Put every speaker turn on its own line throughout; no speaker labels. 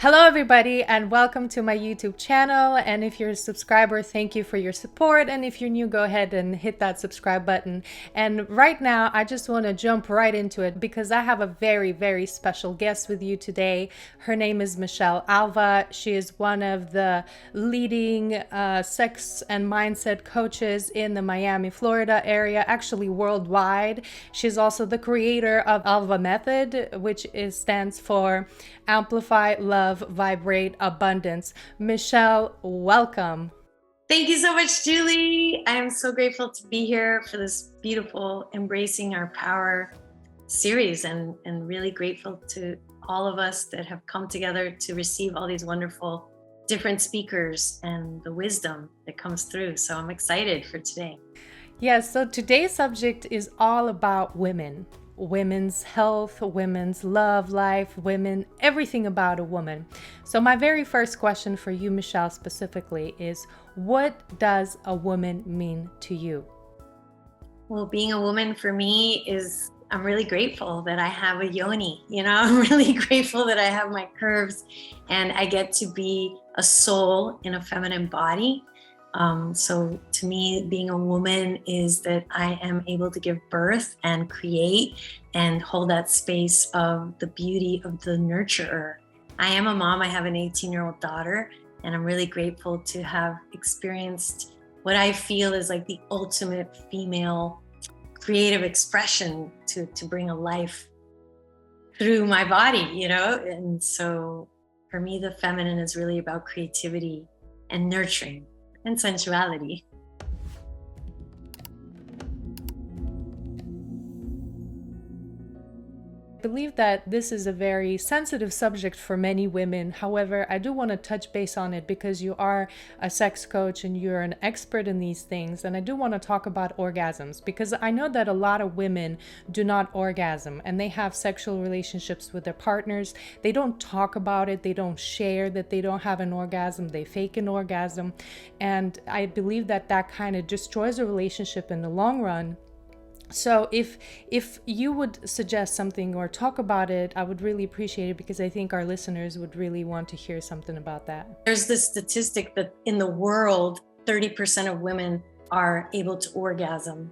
Hello everybody and welcome to my YouTube channel, and if you're a subscriber, thank you for your support, and if you're new, go ahead and hit that subscribe button. And right now I just want to jump right into it because I have a very special guest with you today. Her name is Michelle Alva. She is one of the leading sex and mindset coaches in the Miami, Florida area, actually worldwide. She's also the creator of ALVA Method, which stands for Amplify Love Vibrate Abundance. Michelle, welcome.
Thank you so much, Julie. I am so grateful to be here for this beautiful Embracing Our Power series, and really grateful to all of us that have come together to receive all these wonderful different speakers and the wisdom that comes through. So I'm excited for today.
Yes, so today's subject is all about women's health, women's love life, women, everything about a woman. So my very first question for you, Michelle, specifically is, what does a woman mean to you?
Well, being a woman for me is, I'm really grateful that I have a yoni. I'm really grateful that I have my curves and I get to be a soul in a feminine body. So to me, being a woman is that I am able to give birth and create and hold that space of the beauty of the nurturer. I am a mom. I have an 18-year-old daughter, and I'm really grateful to have experienced what I feel is like the ultimate female creative expression to bring a life through my body, And so for me, the feminine is really about creativity and nurturing and sensuality.
I believe that this is a very sensitive subject for many women. However, I do want to touch base on it because you are a sex coach and you're an expert in these things. And I do want to talk about orgasms because I know that a lot of women do not orgasm and they have sexual relationships with their partners. They don't talk about it. They don't share that they don't have an orgasm. They fake an orgasm. And I believe that that kind of destroys a relationship in the long run. So if you would suggest something or talk about it, I would really appreciate it because I think our listeners would really want to hear something about that.
There's this statistic that in the world, 30% of women are able to orgasm,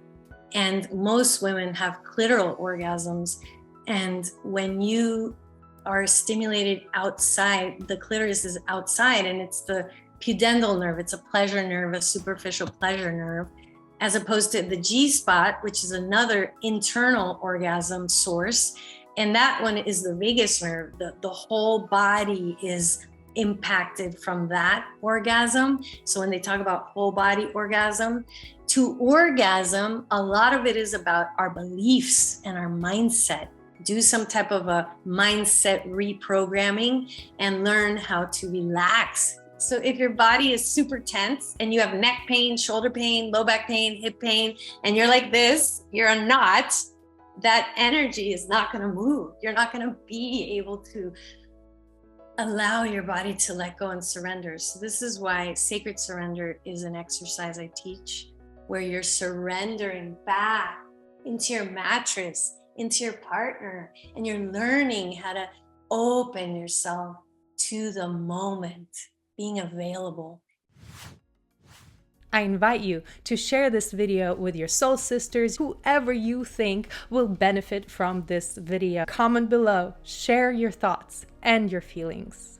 and most women have clitoral orgasms. And when you are stimulated outside, the clitoris is outside, and it's the pudendal nerve. It's a pleasure nerve, a superficial pleasure nerve, as opposed to the G-spot, which is another internal orgasm source. And that one is the vagus nerve. The whole body is impacted from that orgasm. So when they talk about whole body orgasm, to orgasm, a lot of it is about our beliefs and our mindset. Do some type of a mindset reprogramming and learn how to relax. So if your body is super tense and you have neck pain, shoulder pain, low back pain, hip pain, and you're like this, you're a knot, that energy is not going to move. You're not going to be able to allow your body to let go and surrender. So this is why sacred surrender is an exercise I teach, where you're surrendering back into your mattress, into your partner, and you're learning how to open yourself to the moment. Being available.
I invite you to share this video with your soul sisters, whoever you think will benefit from this video. Comment below, share your thoughts and your feelings.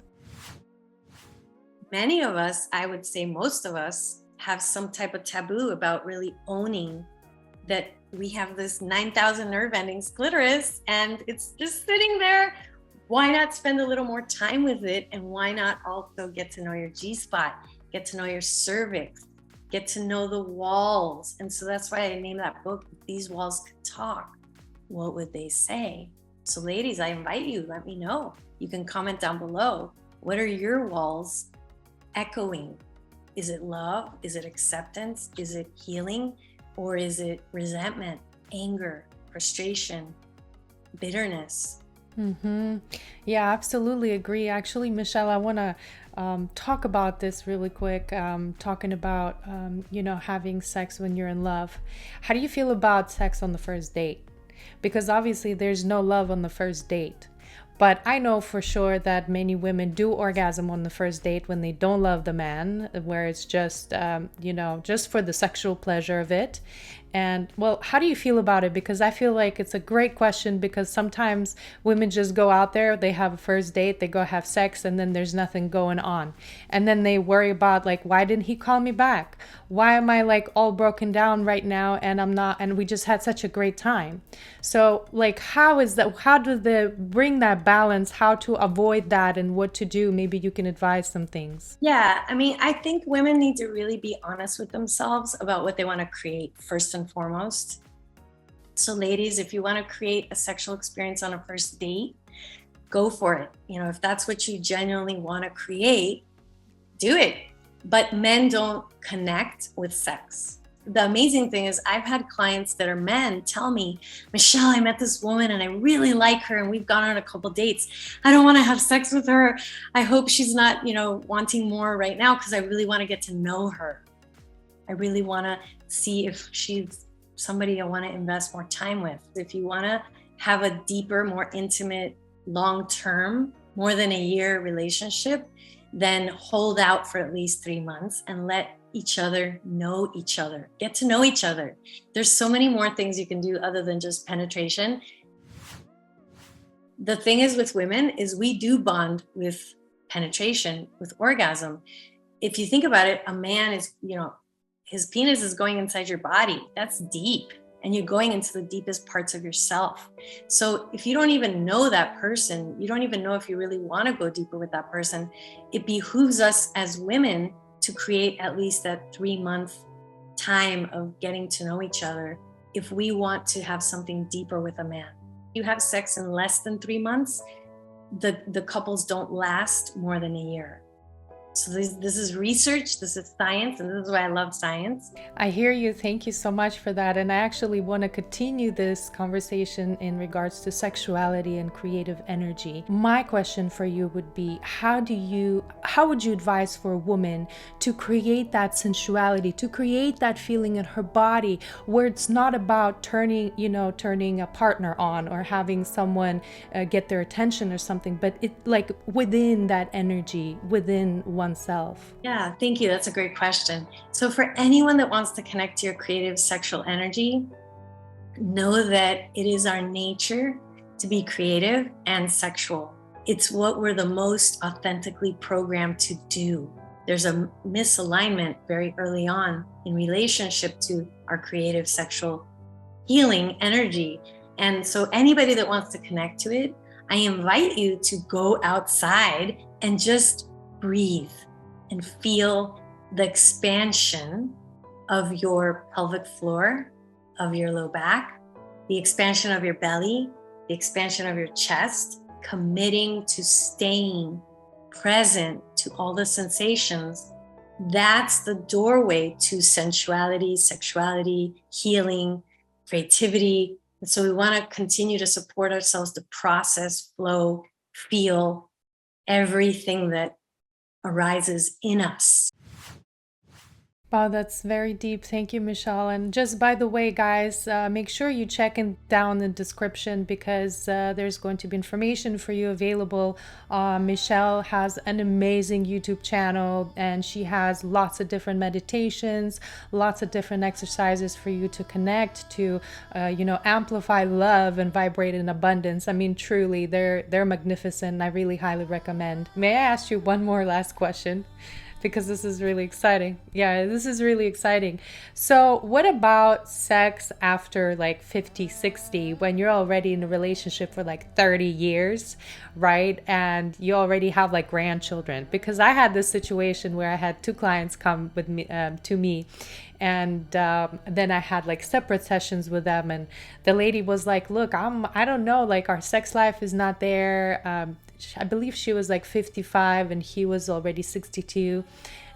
Many of us, I would say most of us, have some type of taboo about really owning that we have this 9,000 nerve endings clitoris and it's just sitting there. Why not spend a little more time with it? And why not also get to know your G-spot, get to know your cervix, get to know the walls? And so that's why I named that book, These Walls Could Talk. What would they say? So ladies, I invite you, let me know. You can comment down below. What are your walls echoing? Is it love? Is it acceptance? Is it healing? Or is it resentment, anger, frustration, bitterness?
Yeah, absolutely agree. Actually, Michelle, I want to talk about this really quick, talking about, having sex when you're in love. How do you feel about sex on the first date? Because obviously there's no love on the first date. But I know for sure that many women do orgasm on the first date when they don't love the man, where it's just, just for the sexual pleasure of it. And well, how do you feel about it? Because I feel like it's a great question, because sometimes women just go out there, they have a first date, they go have sex, and then there's nothing going on. And then they worry about like, why didn't he call me back? Why am I like all broken down right now and I'm not, and we just had such a great time. So like, how do they bring that balance, how to avoid that and what to do? Maybe you can advise some things.
Yeah, I mean, I think women need to really be honest with themselves about what they want to create first and foremost. So ladies, if you want to create a sexual experience on a first date, go for it. If that's what you genuinely want to create, do it. But men don't connect with sex. The amazing thing is I've had clients that are men tell me, Michelle, I met this woman and I really like her and we've gone on a couple dates. I don't want to have sex with her. I hope she's not, wanting more right now because I really want to get to know her. I really want to see if she's somebody I want to invest more time with. If you want to have a deeper, more intimate, long-term, more than a year relationship, then hold out for at least 3 months and let each other know each other. Get to know each other. There's so many more things you can do other than just penetration. The thing is with women is we do bond with penetration, with orgasm. If you think about it, a man is, his penis is going inside your body. That's deep. And you're going into the deepest parts of yourself. So if you don't even know that person, you don't even know if you really want to go deeper with that person, it behooves us as women to create at least that 3-month time of getting to know each other if we want to have something deeper with a man. You have sex in less than 3 months, the couples don't last more than a year. So this is research, this is science, and this is why I love science.
I hear you. Thank you so much for that. And I actually want to continue this conversation in regards to sexuality and creative energy. My question for you would be, how would you advise for a woman to create that sensuality, to create that feeling in her body where it's not about turning a partner on or having someone get their attention or something, but it like within that energy, within oneself?
Yeah, thank you. That's a great question. So for anyone that wants to connect to your creative sexual energy, know that it is our nature to be creative and sexual. It's what we're the most authentically programmed to do. There's a misalignment very early on in relationship to our creative sexual healing energy. And so anybody that wants to connect to it, I invite you to go outside and just breathe and feel the expansion of your pelvic floor, of your low back, the expansion of your belly, the expansion of your chest, committing to staying present to all the sensations. That's the doorway to sensuality, sexuality, healing, creativity. And so we want to continue to support ourselves to process, flow, feel everything that arises in us.
Wow, that's very deep. Thank you, Michelle. And just by the way, guys, make sure you check in down the description because there's going to be information for you available. Michelle has an amazing YouTube channel and she has lots of different meditations, lots of different exercises for you to connect to, amplify love and vibrate in abundance. I mean, truly, they're magnificent. I really highly recommend. May I ask you one more last question? Because this is really exciting. Yeah, this is really exciting. So what about sex after like 50, 60, when you're already in a relationship for like 30 years, right? And you already have like grandchildren? Because I had this situation where I had 2 clients come with me to me. And then I had like separate sessions with them. And the lady was like, look, I don't know, like our sex life is not there. I believe she was like 55 and he was already 62.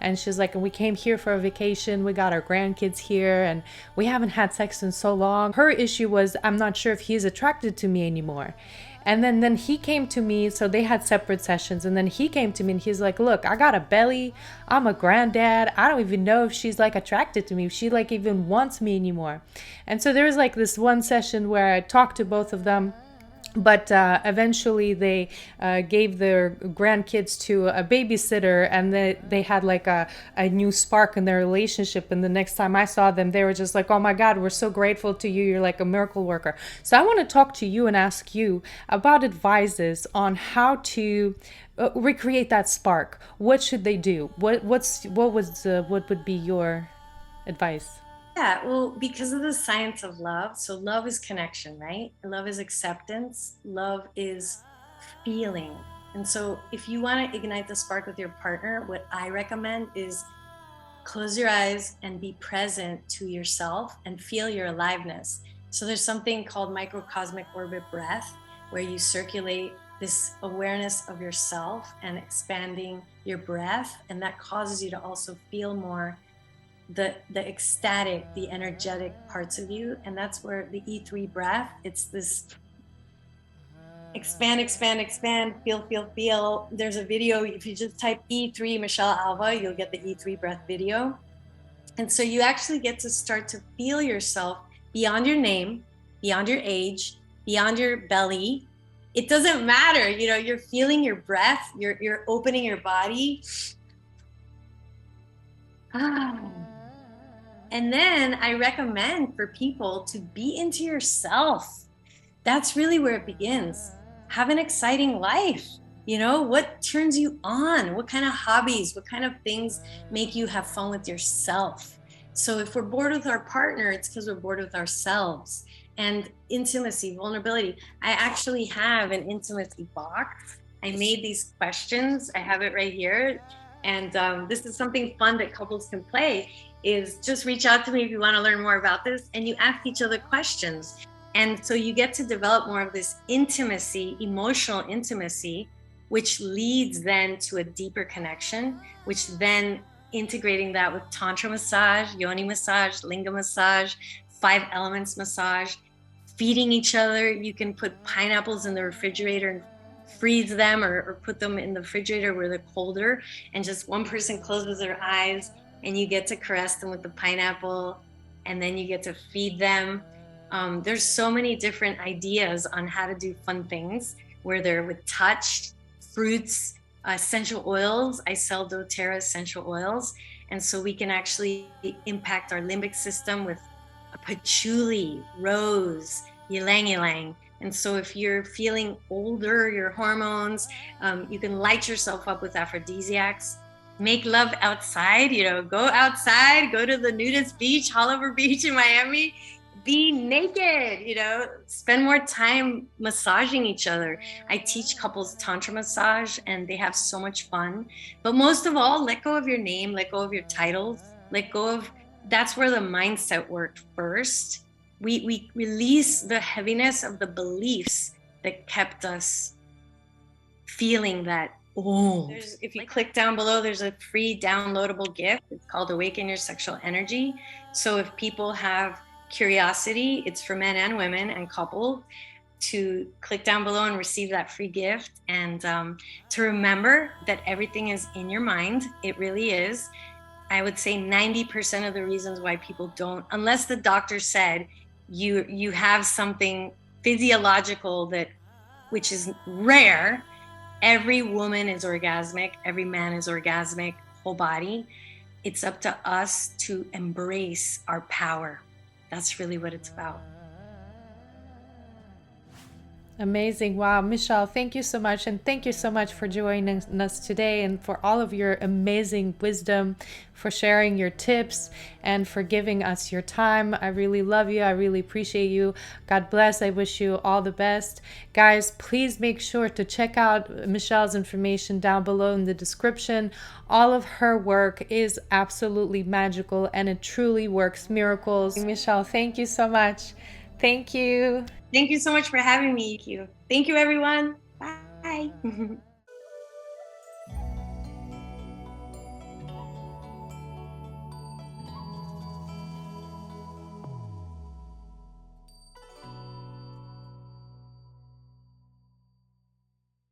And she's like, and we came here for a vacation. We got our grandkids here and we haven't had sex in so long. Her issue was, I'm not sure if he's attracted to me anymore. And then he came to me, so they had separate sessions. And then he came to me and he's like, look, I got a belly. I'm a granddad. I don't even know if she's like attracted to me, if she like even wants me anymore. And so there was like this one session where I talked to both of them. but eventually they gave their grandkids to a babysitter, and they had like a new spark in their relationship. And the next time I saw them, they were just like, oh my God, we're so grateful to you, you're like a miracle worker. So I want to talk to you and ask you about advices on how to recreate that spark. What should they do? What would be your advice?
Yeah, well, because of the science of love. So, love is connection, right? Love is acceptance. Love is feeling. And so, if you want to ignite the spark with your partner, what I recommend is close your eyes and be present to yourself and feel your aliveness. So, there's something called microcosmic orbit breath, where you circulate this awareness of yourself and expanding your breath. And that causes you to also feel more the ecstatic, the energetic parts of you. And that's where the E3 breath, it's this expand, expand, expand, feel, feel, feel. There's a video, if you just type E3 Michelle Alva, you'll get the E3 breath video. And so you actually get to start to feel yourself beyond your name, beyond your age, beyond your belly. It doesn't matter, you know, you're feeling your breath, you're opening your body. And then I recommend for people to be into yourself. That's really where it begins. Have an exciting life. You know, what turns you on? What kind of hobbies? What kind of things make you have fun with yourself? So if we're bored with our partner, it's because we're bored with ourselves. And intimacy, vulnerability. I actually have an intimacy box. I made these questions. I have it right here. And this is something fun that couples can play, is just reach out to me if you want to learn more about this, and you ask each other questions. And so you get to develop more of this intimacy, emotional intimacy, which leads then to a deeper connection, which then integrating that with Tantra massage, Yoni massage, Linga massage, 5 elements massage, feeding each other. You can put pineapples in the refrigerator and freeze them, or put them in the refrigerator where they're colder, and just one person closes their eyes and you get to caress them with the pineapple, and then you get to feed them. There's so many different ideas on how to do fun things, where they're with touch, fruits, essential oils. I sell doTERRA essential oils. And so we can actually impact our limbic system with a patchouli, rose, ylang ylang. And so if you're feeling older, your hormones, you can light yourself up with aphrodisiacs. Make love outside, you know, go outside, go to the nudist beach, Holliver Beach in Miami, be naked, you know, spend more time massaging each other. I teach couples Tantra massage and they have so much fun. But most of all, let go of your name, let go of your titles, let go of, that's where the mindset worked first. We release the heaviness of the beliefs that kept us feeling that old. If you click down below, there's a free downloadable gift. It's called Awaken Your Sexual Energy. So if people have curiosity, it's for men and women and couples, to click down below and receive that free gift. And to remember that everything is in your mind. It really is. I would say 90% of the reasons why people don't, unless the doctor said you have something physiological that, which is rare. Every woman is orgasmic, every man is orgasmic, whole body. It's up to us to embrace our power. That's really what it's about.
Amazing. Wow. Michelle, thank you so much. And thank you so much for joining us today, and for all of your amazing wisdom, for sharing your tips, and for giving us your time. I really love you. I really appreciate you. God bless. I wish you all the best. Guys, please make sure to check out Michelle's information down below in the description. All of her work is absolutely magical, and it truly works miracles. Michelle, thank you so much. Thank you.
Thank you so much for having me, EQ. Thank you, everyone. Bye.